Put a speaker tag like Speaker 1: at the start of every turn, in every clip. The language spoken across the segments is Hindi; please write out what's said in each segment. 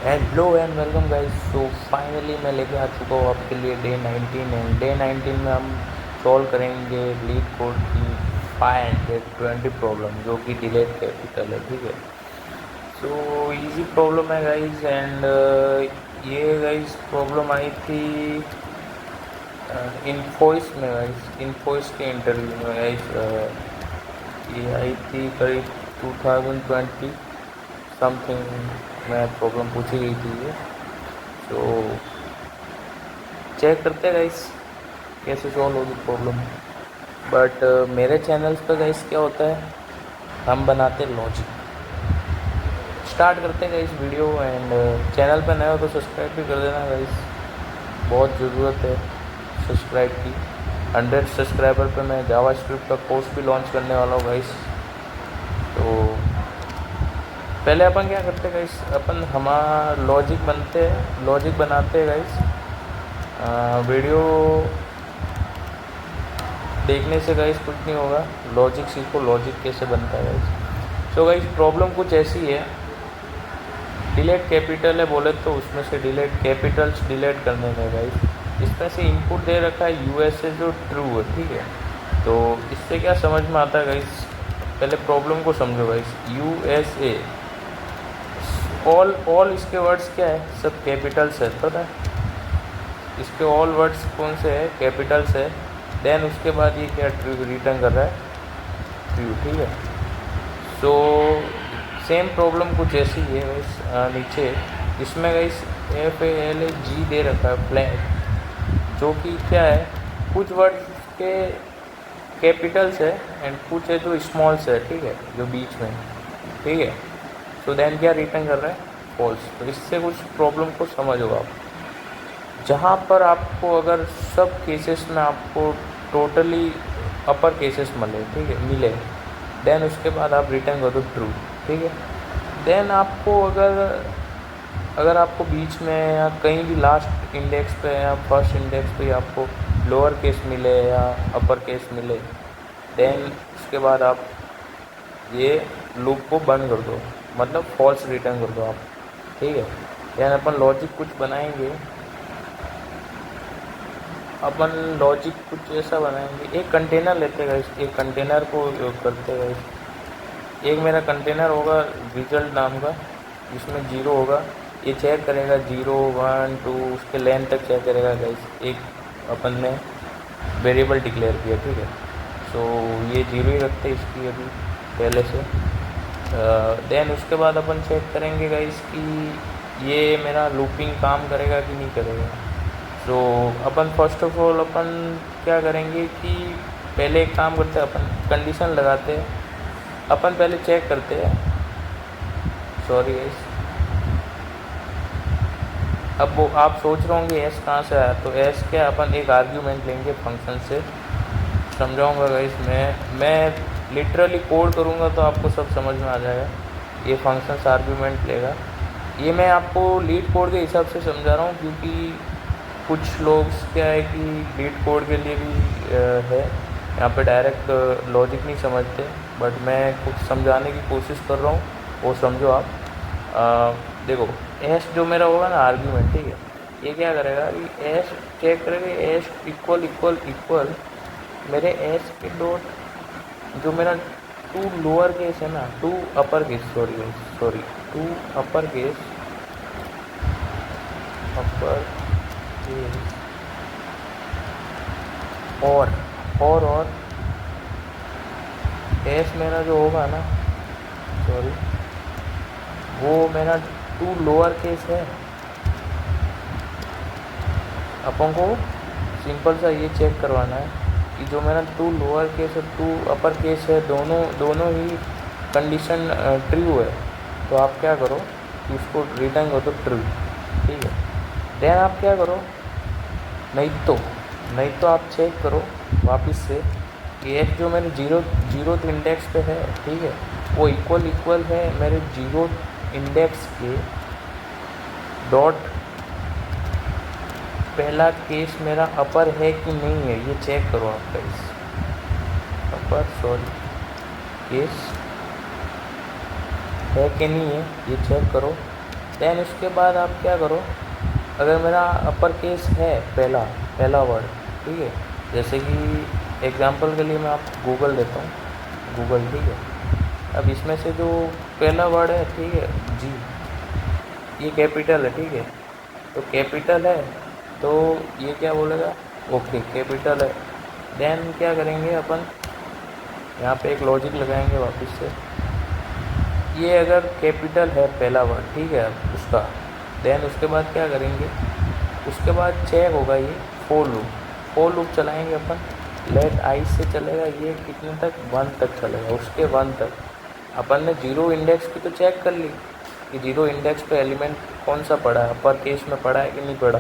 Speaker 1: Hello and welcome guys. So finally मैं लेके आ चुका हूँ आपके लिए डे 19 एंड डे 19 में हम सॉल्व करेंगे लीड कोड की 520 प्रॉब्लम जो कि डिलेट कैपिटल है। ठीक है, सो इजी प्रॉब्लम है गाइस। एंड ये गाइस प्रॉब्लम आई थी इन्फोइस में गाइस, इन्फोइस के इंटरव्यू में गाइस। ये आई थी करीब 2020 समथिंग में प्रॉब्लम पूछी गई थी ये। तो चेक करते हैं गाइस कैसे सॉल्व होगी प्रॉब्लम। बट मेरे चैनल्स पे गाइस क्या होता है, हम बनाते लॉजिक। स्टार्ट करते हैं गाइस वीडियो। एंड चैनल पे नए हो तो सब्सक्राइब भी कर देना गाइस, बहुत ज़रूरत है सब्सक्राइब की। 100 सब्सक्राइबर पे मैं जावा स्क्रिप्ट का कोर्स भी लॉन्च करने वाला हूँ गाइस। तो पहले अपन क्या करते हैं गाइस, अपन हमारा लॉजिक बनाते हैं गाइस। वीडियो देखने से गाइस कुछ नहीं होगा, लॉजिक सीखो, लॉजिक कैसे बनता है गाइस। सो गाइस प्रॉब्लम कुछ ऐसी है, डिलीट कैपिटल है बोले तो उसमें से डिलीट कैपिटल्स डिलीट करने में गाइस इसमें से इनपुट दे रखा है यूएसए जो ट्रू है। ठीक है, तो इससे क्या समझ में आता है गाइस, पहले प्रॉब्लम को समझो गाइस। यूएसए ऑल इसके वर्ड्स क्या है, सब कैपिटल्स है, पता है इसके ऑल वर्ड्स कौन से है, कैपिटल्स है। देन उसके बाद ये क्या ट्रू रिटर्न कर रहा है, ट्रू। ठीक है, सो सेम प्रॉब्लम कुछ ऐसी है गाइस नीचे। इसमें गाइस FALG दे रखा है फ्लैग, जो कि क्या है, कुछ वर्ड्स के कैपिटल्स है एंड कुछ है जो स्मॉल्स है। ठीक है, जो बीच में। ठीक है, सो देन क्या रिटर्न कर रहा है, फॉल्स। तो इससे कुछ प्रॉब्लम को समझो आप, जहाँ पर आपको अगर सब केसेस में आपको टोटली अपर केसेस मिले, देन उसके बाद आप रिटर्न कर दो ट्रू। ठीक है, देन आपको अगर आपको बीच में या कहीं भी लास्ट इंडेक्स पे या फर्स्ट इंडेक्स पे आपको लोअर केस मिले या अपर केस मिले, देन उसके बाद आप ये लूप को बंद कर दो, मतलब फॉल्स रिटर्न कर दो आप। ठीक है, देन अपन लॉजिक कुछ बनाएंगे, अपन लॉजिक कुछ ऐसा बनाएंगे। एक कंटेनर लेते हैं, एक कंटेनर को करते हैं। एक मेरा कंटेनर होगा रिजल्ट नाम का, जिसमें 0 होगा, ये चेक करेगा 0 1 2 उसके लेंथ तक चेक करेगा गाइस। एक अपन ने वेरिएबल डिक्लेयर किया। ठीक है, सो ये 0 ही रखते हैं इसकी अभी पहले से। देन उसके बाद अपन चेक करेंगे गाइस कि ये मेरा लूपिंग काम करेगा कि नहीं करेगा। तो अपन फर्स्ट ऑफ ऑल अपन क्या करेंगे कि पहले एक काम करते हैं, अपन कंडीशन लगाते हैं। अपन पहले चेक करते हैं, सॉरी गाइस। अब वो आप सोच रहे होंगे एस कहाँ से आया, तो एस क्या, अपन एक आर्ग्यूमेंट लेंगे फंक्शन से। समझाऊंगा गाइस, मैं लिटरली कोड करूँगा तो आपको सब समझ में आ जाएगा। ये फंक्शन आर्ग्यूमेंट लेगा, ये मैं आपको लीड कोड के हिसाब से समझा रहा हूँ, क्योंकि कुछ लोग क्या है कि लीड कोड के लिए भी है, यहाँ पे डायरेक्ट लॉजिक नहीं समझते। बट मैं कुछ समझाने की कोशिश कर रहा हूँ, वो समझो आप। देखो एस जो मेरा होगा ना आर्ग्यूमेंट, ठीक है, ये क्या करेगा कि एस चेक करेगा, एस इक्वल इक्वल इक्वल मेरे एस के डॉट जो मेरा 2 लोअर केस है ना, 2 upper case, sorry 2 upper case और एस मेरा जो होगा ना, सॉरी वो मेरा 2 लोअर केस है। अपन को सिंपल सा ये चेक करवाना है कि जो मेरा 2 लोअर केस और 2 अपर केस है, दोनों ही कंडीशन ट्रू है। तो आप क्या करो कि उसको रिटर्न कर दो ट्रू। ठीक है, देन आप क्या करो, नहीं तो आप चेक करो वापस से कि एफ जो मेरे जीरो इंडेक्स पे है, ठीक है, वो इक्वल है मेरे 0 इंडेक्स के डॉट पहला केस मेरा अपर है कि नहीं है, ये चेक करो आप गाइस। अपर सॉरी केस है कि नहीं है, ये चेक करो। देन उसके बाद आप क्या करो, अगर मेरा अपर केस है पहला वर्ड, ठीक है, जैसे कि एग्जांपल के लिए मैं आपको गूगल देता हूँ, गूगल, ठीक है। अब इसमें से जो पहला वर्ड है, ठीक है, जी, ये कैपिटल है, ठीक है, तो कैपिटल है तो ये क्या बोलेगा, ओके कैपिटल है। देन क्या करेंगे अपन, यहाँ पे एक लॉजिक लगाएंगे वापस से, ये अगर कैपिटल है पहला वर्ड, ठीक है, उसका, देन उसके बाद क्या करेंगे, उसके बाद चेक होगा ये फोर लूप चलाएंगे अपन, लेट आई से चलेगा ये कितने तक, 1 तक चलेगा, उसके 1 तक अपन ने जीरो इंडेक्स की तो चेक कर ली कि जीरो इंडेक्स पे एलिमेंट कौन सा पड़ा है, अपर केस में पड़ा है कि नहीं पड़ा,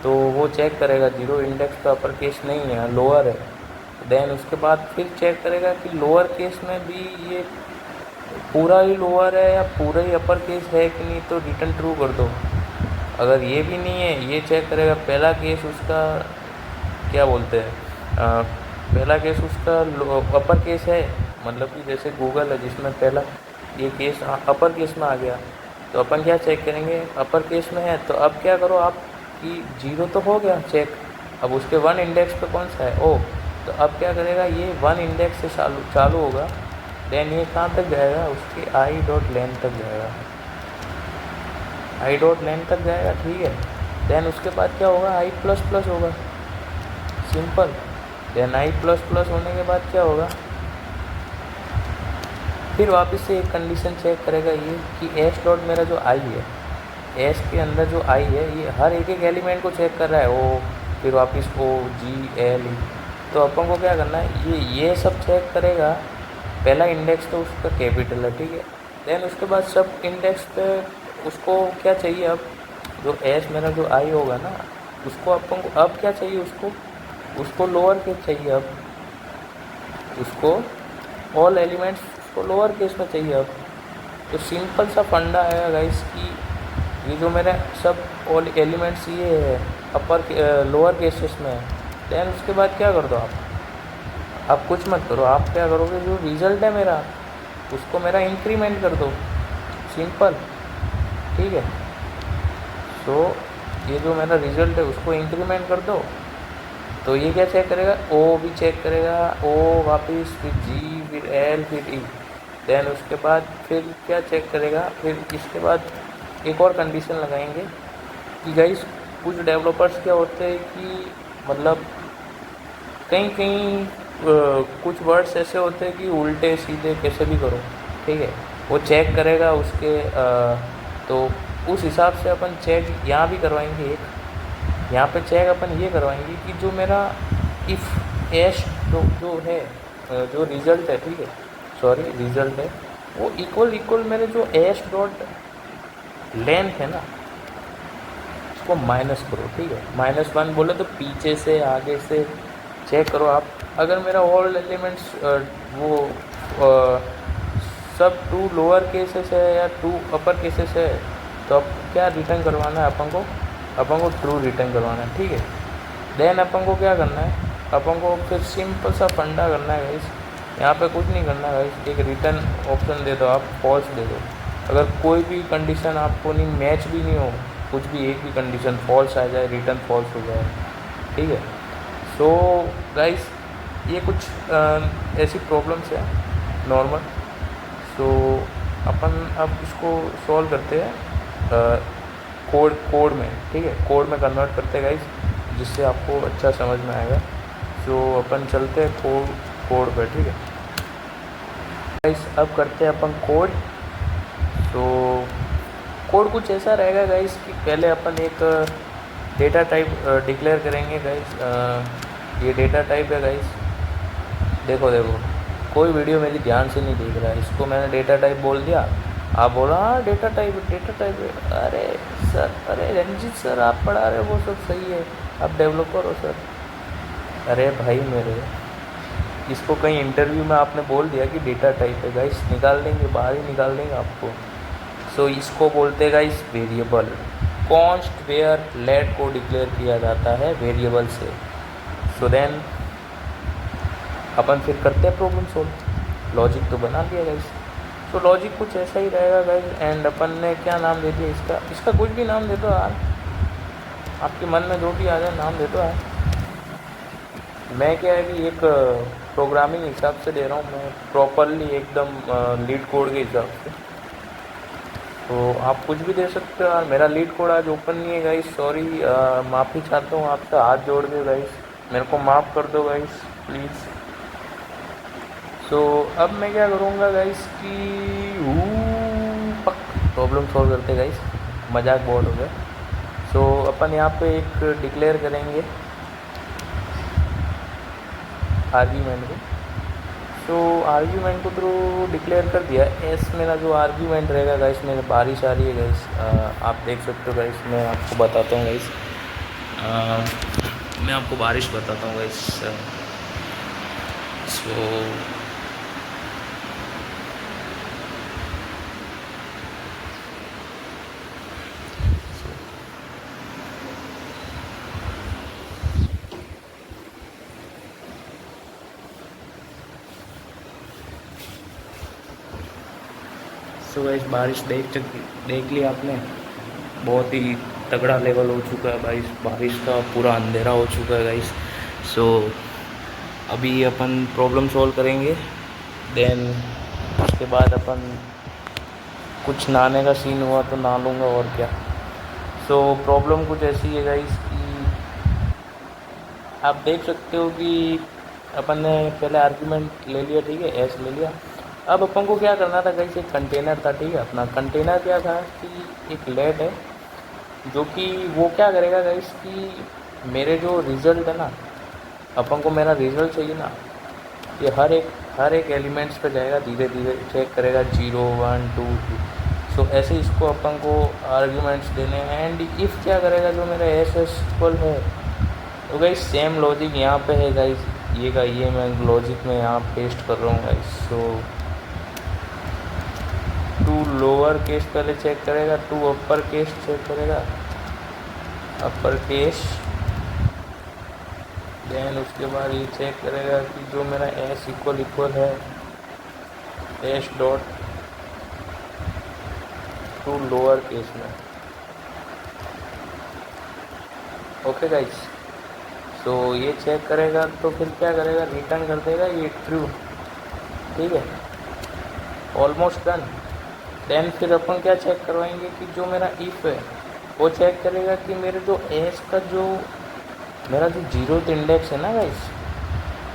Speaker 1: तो वो चेक करेगा जीरो इंडेक्स पे अपर केस नहीं है, लोअर है। देन उसके बाद फिर चेक करेगा कि लोअर केस में भी ये पूरा ही लोअर है या पूरा ही अपर केस है कि नहीं, तो रिटर्न ट्रू कर दो। अगर ये भी नहीं है, ये चेक करेगा पहला केस उसका क्या बोलते हैं, पहला केस उसका अपर केस है, मतलब कि जैसे गूगल है जिसमें पहला ये केस अपर केस में आ गया, तो अपन क्या चेक करेंगे, अपर केस में है, तो अब क्या करो आप कि जीरो तो हो गया चेक, अब उसके 1 इंडेक्स पे कौन सा है, ओ, तो अब क्या करेगा, ये 1 इंडेक्स से चालू होगा, देन ये कहाँ तक जाएगा, उसके आई डॉट लेन तक जाएगा, आई डॉट लेन तक जाएगा, ठीक है। देन उसके बाद क्या होगा, आई प्लस प्लस होगा, simple. Then I plus plus होने के बाद क्या होगा, फिर वापस से एक कंडीशन चेक करेगा ये कि एस डॉट मेरा जो आई है, एस के अंदर जो आई है ये हर एक एलिमेंट को चेक कर रहा है, ओ, फिर वापस ओ जी एल, तो अपन को क्या करना है, ये सब चेक करेगा, पहला इंडेक्स तो उसका कैपिटल है, ठीक है। देन उसके बाद सब इंडेक्स पे उसको क्या चाहिए, अब जो एस मेरा जो आई होगा ना, उसको अपन को अब क्या चाहिए, उसको लोअर केस चाहिए, अब उसको ऑल एलिमेंट्स को लोअर केस में चाहिए अब। तो सिंपल सा फंडा है गाइस कि ये जो मेरे सब ऑल एलिमेंट्स ये है अपर लोअर केसेस में है। देन उसके बाद क्या कर दो आप कुछ मत करो, आप क्या करोगे, जो रिज़ल्ट है मेरा उसको मेरा इंक्रीमेंट कर दो, सिंपल, ठीक है। सो ये जो मेरा रिज़ल्ट है उसको इंक्रीमेंट कर दो, तो ये क्या चेक करेगा, ओ भी चेक करेगा, ओ वापस, फिर जी, फिर एल, फिर ई। देन उसके बाद फिर क्या चेक करेगा, फिर इसके बाद एक और कंडीशन लगाएंगे कि गाइस कुछ डेवलपर्स क्या होते हैं कि मतलब कहीं कुछ वर्ड्स ऐसे होते हैं कि उल्टे सीधे कैसे भी करो, ठीक है, वो चेक करेगा उसके तो उस हिसाब से अपन चेक यहाँ भी करवाएंगे, एक यहाँ पे चेक अपन ये करवाएंगे कि जो मेरा इफ़ एश जो है जो रिज़ल्ट है, ठीक है, सॉरी रिज़ल्ट है वो इक्वल मेरे जो एश डॉट लेंथ है ना उसको माइनस करो, ठीक है, -1 बोले तो पीछे से आगे से चेक करो आप। अगर मेरा ऑल एलिमेंट्स वो सब 2 लोअर केसेस है या 2 अपर केसेस है, तो अब क्या रिटर्न करवाना है अपन को ट्रू रिटर्न करवाना है, ठीक है। देन अपन को क्या करना है, अपन को फिर सिंपल सा फंडा करना है गाइस, यहाँ पे कुछ नहीं करना है गाइस, एक रिटर्न ऑप्शन दे दो, आप फॉल्स दे दो। अगर कोई भी कंडीशन आपको नहीं मैच भी नहीं हो, कुछ भी एक भी कंडीशन फॉल्स आ जाए, रिटर्न फॉल्स हो जाए, ठीक है। सो गाइस ये कुछ ऐसी प्रॉब्लम्स है नॉर्मल। सो अपन अब इसको सॉल्व करते हैं कोड में, ठीक है, कोड में कन्वर्ट करते हैं गाइस, जिससे आपको अच्छा समझ में आएगा। सो अपन चलते हैं कोड पे, ठीक है गाइस। अब करते हैं अपन कोड। तो कोड कुछ ऐसा रहेगा गाइस कि पहले अपन एक डेटा टाइप डिक्लेयर करेंगे गाइस। ये डेटा टाइप है गाइस, देखो कोई वीडियो मेरी ध्यान से नहीं देख रहा है, इसको मैंने डेटा टाइप बोल दिया, आप बोला हाँ डेटा टाइप। अरे सर, अरे रंजीत सर आप पढ़ा रहे हो वो सब सही है, आप डेवलपर हो सर। अरे भाई मेरे, इसको कहीं इंटरव्यू में आपने बोल दिया कि डेटा टाइप है गाइस, निकाल देंगे, बाहर ही निकाल देंगे आपको। सो इसको बोलते हैं guys variable. Const var let को डिक्लेयर किया जाता है वेरिएबल से। सो देन अपन फिर करते हैं प्रॉब्लम सोल्व, लॉजिक तो बना लिया गाइस। सो तो लॉजिक कुछ ऐसा ही रहेगा गाइस। एंड अपन ने क्या नाम दे दिया इसका कुछ भी नाम दे दो यार, आपके मन में जो भी आ जाए नाम दे दो यार। मैं क्या है कि एक प्रोग्रामिंग हिसाब से दे रहा हूँ, मैं प्रॉपरली एकदम लीड कोड के हिसाब से। तो आप कुछ भी दे सकते हो यार। मेरा लीड कोड आज ओपन नहीं है गाइस, सॉरी, माफ़ी चाहता हूँ आपसे, हाथ जोड़ के गाइस, मेरे को माफ़ कर दो गाइस प्लीज़। सो अब मैं क्या करूँगा गाइस कि प्रॉब्लम सॉल्व करते गाइस, मजाक बहुत हो गया। सो अपन यहाँ पे एक डिक्लेयर करेंगे आर्ग्यूमेंट को। सो आर्ग्यूमेंट को थ्रू डिक्लेयर कर दिया। एस मेरा जो आर्ग्यूमेंट रहेगा गाइस, मेरे बारिश आ रही है गाइस, आप देख सकते हो गाइस। मैं आपको बताता हूँ गाइस, मैं आपको बारिश बताता हूँ गाइस। सो गाइस बारिश देख ली आपने, बहुत ही तगड़ा लेवल हो चुका है गाइस, बारिश का पूरा अंधेरा हो चुका है गाइस। सो अभी अपन प्रॉब्लम सॉल्व करेंगे, देन उसके बाद अपन कुछ नहाने का सीन हुआ तो नहा लूँगा और क्या। सो प्रॉब्लम कुछ ऐसी है गाइस कि आप देख सकते हो कि अपन ने पहले आर्ग्यूमेंट ले लिया, ठीक है, एस ले लिया। अब अपन को क्या करना था गाइस, एक कंटेनर था, ठीक है। अपना कंटेनर क्या था कि एक लेट है जो कि वो क्या करेगा गाइस कि मेरे जो रिज़ल्ट है ना, अपन को मेरा रिज़ल्ट चाहिए ना, ये हर एक एलिमेंट्स पे जाएगा, धीरे धीरे चेक करेगा 0 1 2 3। सो ऐसे इसको अपन को आर्ग्यूमेंट्स देने हैं। एंड इफ़ क्या करेगा, जो मेरा एस इक्वल है, तो गाइस सेम लॉजिक यहाँ पे है गाइस, ये मैं लॉजिक में यहाँ पेस्ट कर रहा हूँ guys. So to lower case पहले चेक करेगा, टू अपर केस चेक करेगा, अपर केस, देन उसके बाद ये चेक करेगा कि जो मेरा एस इक्वल है S dot to lower case में। ओके गाइस, सो ये चेक करेगा तो फिर क्या करेगा, रिटर्न कर देगा ये ट्रू, ठीक है, ऑलमोस्ट डन। देन फिर अपन क्या चेक करवाएंगे कि जो मेरा इफ़ है वो चेक करेगा कि मेरे जो एस का जो मेरा जो जीरो इंडेक्स है ना गाइस,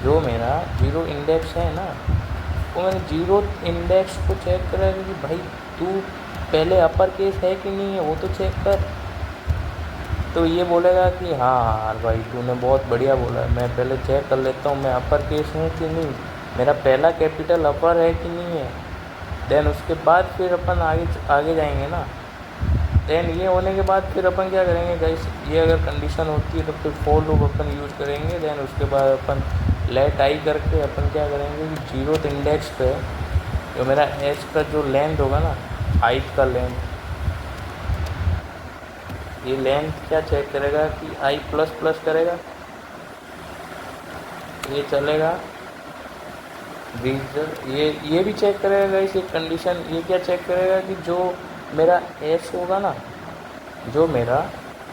Speaker 1: जो मेरा जीरो इंडेक्स है ना, वो मेरे जीरो इंडेक्स को चेक करेगा कि भाई तू पहले अपर केस है कि नहीं है, वो तो चेक कर। तो ये बोलेगा कि हाँ भाई तूने बहुत बढ़िया बोला है, मैं पहले चेक कर लेता हूँ मैं अपर केस हूँ कि नहीं, मेरा पहला कैपिटल अपर है कि नहीं है। देन उसके बाद फिर अपन आगे जाएंगे ना। देन ये होने के बाद फिर अपन क्या करेंगे गाइस, ये अगर कंडीशन होती है तो फिर फॉर लूप अपन यूज़ करेंगे। देन उसके बाद अपन लेट आई करके अपन क्या करेंगे कि जीरो इंडेक्स पे जो मेरा एच का जो लेंथ होगा ना, हाइट का लेंथ, ये लेंथ क्या चेक करेगा कि आई प्लस प्लस करेगा, ये चलेगा ये भी चेक करेगा गाइस एक कंडीशन। ये क्या चेक करेगा कि जो मेरा एस होगा ना, जो मेरा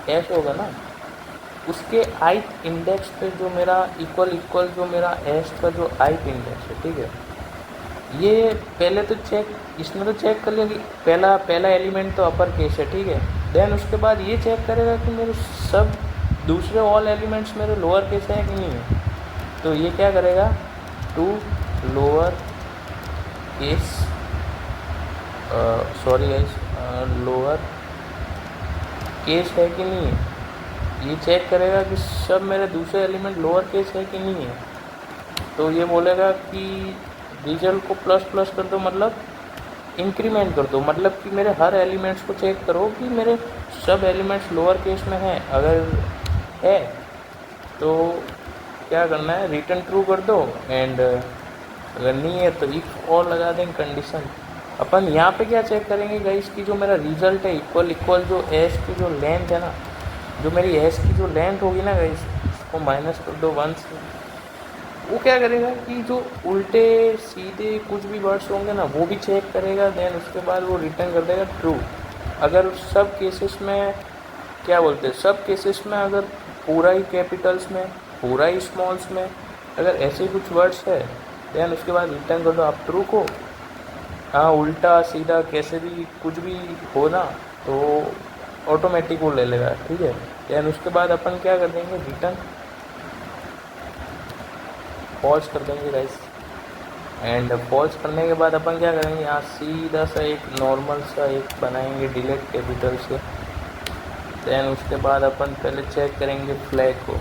Speaker 1: एस होगा ना, उसके आइथ इंडेक्स पे जो मेरा इक्वल जो मेरा एस का जो आइथ इंडेक्स है, ठीक है, ये पहले तो चेक, इसमें तो चेक कर लिया कि पहला एलिमेंट तो अपर केस है, ठीक है। देन उसके बाद ये चेक करेगा कि मेरे सब दूसरे ऑल एलिमेंट्स मेरे लोअर केस है कि नहीं है। तो ये क्या करेगा, to lower case, sorry guys, lower case है कि नहीं है, ये चेक करेगा कि सब मेरे दूसरे एलिमेंट लोअर केस है कि नहीं है। तो ये बोलेगा कि रिजल्ट को प्लस प्लस कर दो, मतलब इंक्रीमेंट कर दो, मतलब कि मेरे हर एलिमेंट्स को चेक करो कि मेरे सब एलिमेंट्स लोअर केस में हैं। अगर है तो क्या करना है, रिटर्न ट्रू कर दो। एंड अगर नहीं है तो इफ और लगा देंगे कंडीशन। अपन यहाँ पे क्या चेक करेंगे गाइस कि जो मेरा रिजल्ट है इक्वल जो एस की जो लेंथ है ना, जो मेरी एस की जो लेंथ होगी ना गाइस, उसको माइनस कर दो 1 से। वो क्या करेगा कि जो उल्टे सीधे कुछ भी वर्ड्स होंगे ना वो भी चेक करेगा, देन उसके बाद वो रिटर्न कर देगा ट्रू। अगर सब केसेस में क्या बोलते हैं, सब केसेस में अगर पूरा ही कैपिटल्स में, पूरा ही स्मॉल्स में अगर ऐसे कुछ वर्ड्स है, देन उसके बाद रिटर्न कर दो आप ट्रू को। हाँ, उल्टा सीधा कैसे भी कुछ भी हो ना तो ऑटोमेटिक वो ले लेगा, ठीक है। देन उसके बाद अपन क्या कर देंगे, रिटर्न पॉज कर देंगे गाइस। एंड पॉज करने के बाद अपन क्या करेंगे, यहाँ सीधा सा एक नॉर्मल सा एक बनाएंगे डिलीट कैपिटल से। देन उसके बाद अपन पहले चेक करेंगे फ्लैग को,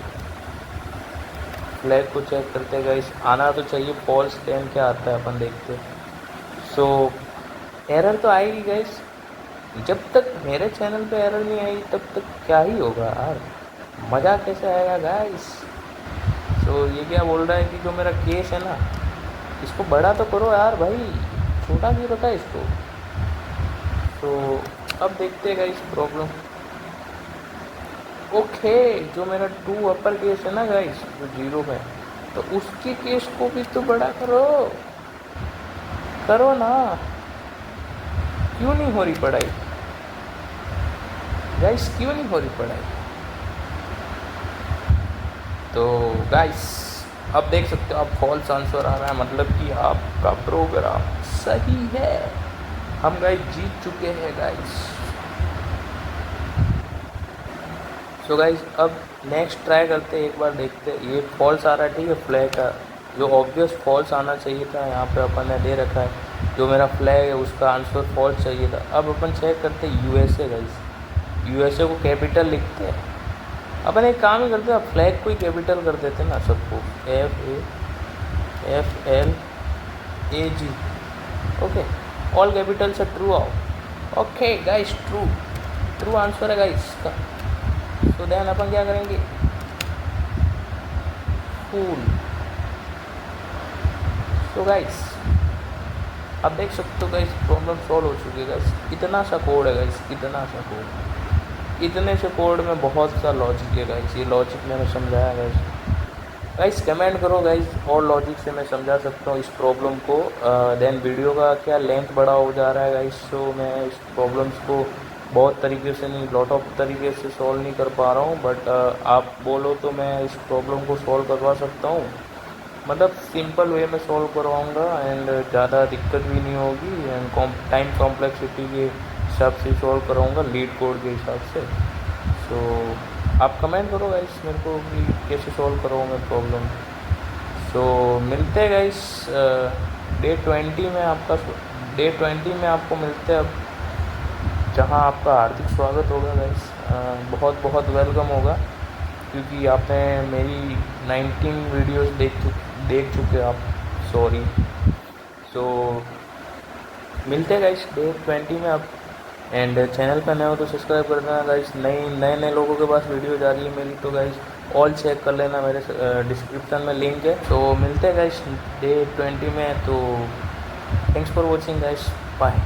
Speaker 1: फ्लैग को चेक करते हैं गाइस, आना तो चाहिए फॉल्स, देन क्या आता है अपन देखते। सो एरर तो आएगी गाइस, जब तक मेरे चैनल पे एरर नहीं आई तब तक क्या ही होगा यार, मज़ा कैसे आएगा गाइस। सो ये क्या बोल रहा है कि जो मेरा केस है ना इसको बड़ा तो करो यार भाई, छोटा क्यों रखा है इसको। तो अब देखते हैं गाइस प्रॉब्लम। ओके, जो मेरा 2 अपर केस है ना गाइस, जो 0 में, तो उसके केस को भी तो बड़ा करो, करो ना, क्यों नहीं हो रही पढ़ाई गाइस, क्यों नहीं हो रही पढ़ाई। तो गाइस अब देख सकते हो आप फॉल्स आंसर आ रहा है, मतलब कि आपका प्रोग्राम सही है, हम गाइस जीत चुके हैं गाइस। सो गाइस अब नेक्स्ट ट्राई करते हैं, एक बार देखते हैं। ये फॉल्स आ रहा है, ठीक है, फ्लैग का जो ऑब्वियस फॉल्स आना चाहिए था यहाँ पे अपन ने दे रखा है, जो मेरा फ्लैग है उसका आंसर फॉल्स चाहिए था। अब अपन चेक करते हैं यूएसए गाइस, यूएसए को कैपिटल लिखते हैं। अपन एक काम ही करते हैं, फ्लैग को ही कैपिटल कर देते हैं ना सबको, FAFLAG, ओके, ऑल कैपिटल से ट्रू आओ। Okay guys, true true answer है गाइस इसका। तो देन अपन क्या करेंगे, फूल। तो गाइस आप देख सकते हो गाइस प्रॉब्लम सॉल्व हो चुकी है गाइस। इतना सा कोड है गाइस, इतना सा कोड, इतने से कोड में बहुत सा लॉजिक है गाइस। ये लॉजिक मैंने समझाया गाइस, गाइस कमेंट करो गाइस, और लॉजिक से मैं समझा सकता हूँ इस प्रॉब्लम को। देन वीडियो का क्या लेंथ बड़ा हो जा रहा है गाइस, तो मैं इस प्रॉब्लम्स को बहुत तरीके से नहीं, लॉट ऑफ तरीके से सॉल्व नहीं कर पा रहा हूँ, बट आप बोलो तो मैं इस प्रॉब्लम को सॉल्व करवा सकता हूँ, मतलब सिंपल वे में सॉल्व करवाऊँगा एंड ज़्यादा दिक्कत भी नहीं होगी, एंड टाइम कॉम्प्लेक्सिटी के हिसाब से सॉल्व कराऊँगा, लीड कोड के हिसाब से। सो आप कमेंट करो गाइस मेरे को कि कैसे सॉल्व करोगे प्रॉब्लम। सो मिलते हैं गाइस डे 20 में, डे 20 में आपको मिलते हैं अब, जहां आपका हार्दिक स्वागत होगा गाइस, बहुत बहुत वेलकम होगा, क्योंकि आपने मेरी 19 वीडियोस देख चुके आप, सॉरी। सो मिलते हैं गाइस डे 20 में आप, एंड चैनल पर नए हो तो सब्सक्राइब कर देना गाइस। नए लोगों के पास वीडियो जा रही है मेरी, तो गाइस ऑल चेक कर लेना, मेरे डिस्क्रिप्शन में लिंक है। तो मिलते हैं गाइस डे 20 में, तो thanks for watching guys, bye.